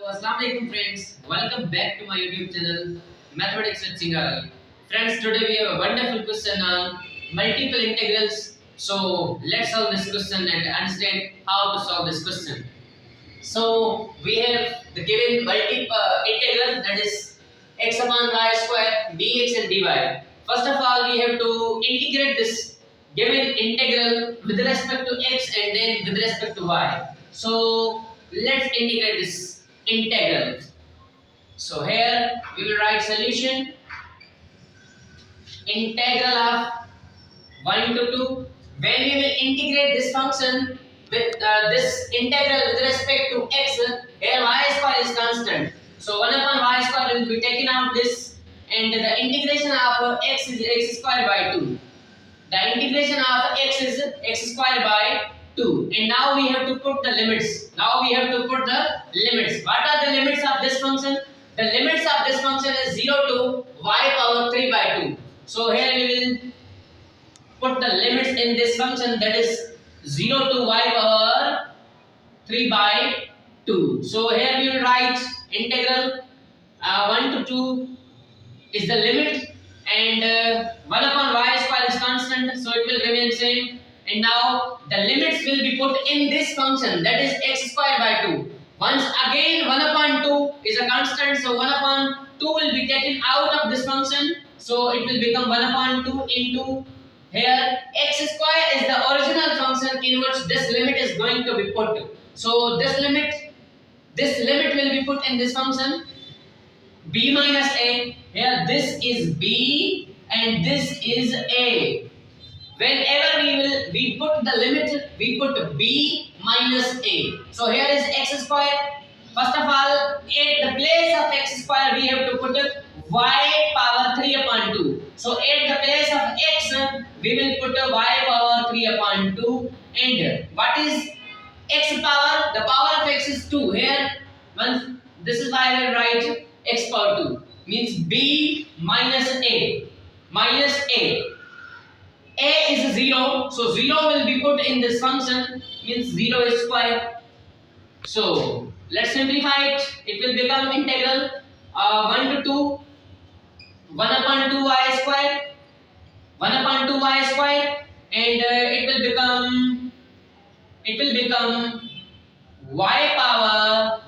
Assalamualaikum friends, welcome back to my YouTube channel Mathematics with Singaral. Friends, today we have a wonderful question on multiple integrals. So let's solve this question and understand how to solve this question. So we have the given multiple integral, that is x upon y square dx and dy. First of all, we have to integrate this given integral with respect to x and then with respect to y. So let's integrate this integral. So here we will write solution integral of 1 to 2. When we will integrate this function with this integral with respect to x, here y square is constant. So 1 upon y square will be taken out this, and the integration of x is x square by 2. The integration of x is x square by 2. And now we have to put the limits. What are the limits of this function? The limits of this function is 0 to y power 3 by 2. So here we will put the limits in this function, that is 0 to y power 3 by 2. So here we will write integral 1 to 2 is the limit, and 1 upon y square is constant, so it will remain same. And now the limits will be put in this function, that is x square by 2. Once again 1 upon 2 is a constant, so 1 upon 2 will be taken out of this function, so it will become 1 upon 2 into here x square is the original function in which this limit is going to be put. So this limit will be put in this function b minus a. Here this is b and this is a. Whenever we put the limit, we put b minus a. So here is x square. First of all, at the place of x square we have to put y power 3 upon 2. So at the place of x we will put y power 3 upon 2. And what is x power? The power of x is 2. Here, this is why I will write x power 2. Means b minus a. Minus a. A is 0, so 0 will be put in this function, means 0 is square. So let's simplify it. It will become integral 1 to 2, 1 upon 2 y square, 1 upon 2 y square, and it will become y power.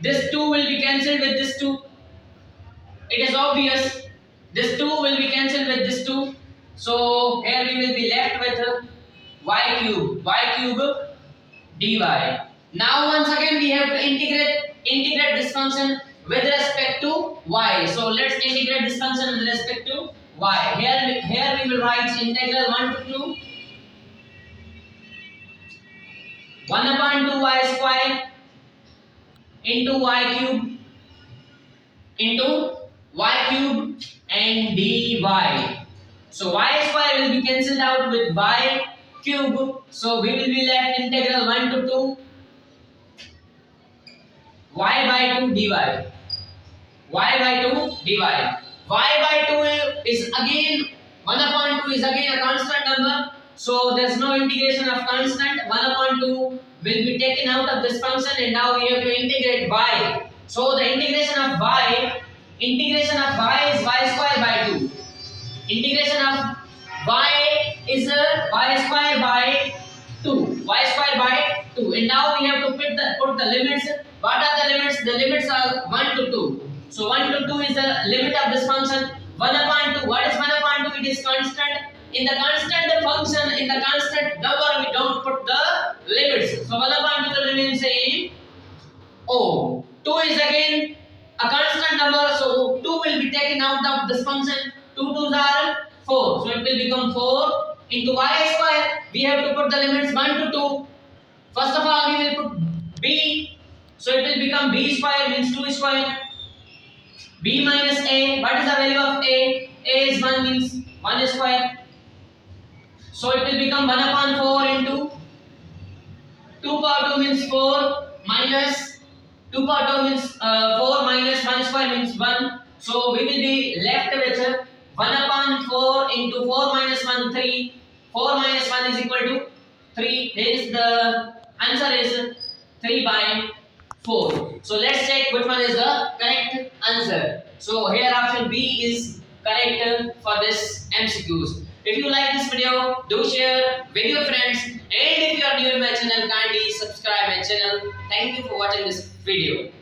This 2 will be cancelled with this 2. It is obvious. This 2 will be cancelled with this 2. So here we will be left with y cube dy. Now once again we have to integrate this function with respect to y. So let's integrate this function with respect to y. Here we will write integral 1 to 2 1 upon 2 y square into y cube and dy. So y square will be cancelled out with y cube. So we will be left integral 1 to 2 y by 2 dy. Y by 2 dy. Y by 2 is again 1 upon 2 is again a constant number. So there is no integration of constant. 1 upon 2 will be taken out of this function, and now we have to integrate y. So the integration of y is y square by 2. Integration of y is y square by 2. Y square by 2. And now we have to put the limits. What are the limits? The limits are 1 to 2. So 1 to 2 is the limit of this function. 1 upon 2. What is 1 upon 2? It is constant. In the constant function, in the constant number, we don't put the limits. So 1 upon 2 will remain same. Oh, 2 is again a constant number. So 2 will be taken out of this function. 2 2s are 4. So it will become 4 into y square. We have to put the limits 1 to 2. First of all, we will put b. So it will become b square, means 2 square. B minus a. What is the value of a? A is 1, means 1 square. So it will become 1 upon 4 into 2 power 2 means 4 minus 2 power 2 means 4 minus 1 square means 1. So we will be left with 1 upon 4 into 4 minus 1, 3. 4 minus 1 is equal to 3. Hence the answer is 3 by 4. So let's check which one is the correct answer. So here option B is correct for this MCQs. If you like this video, do share with your friends, and if you are new in my channel, kindly subscribe my channel. Thank you for watching this video.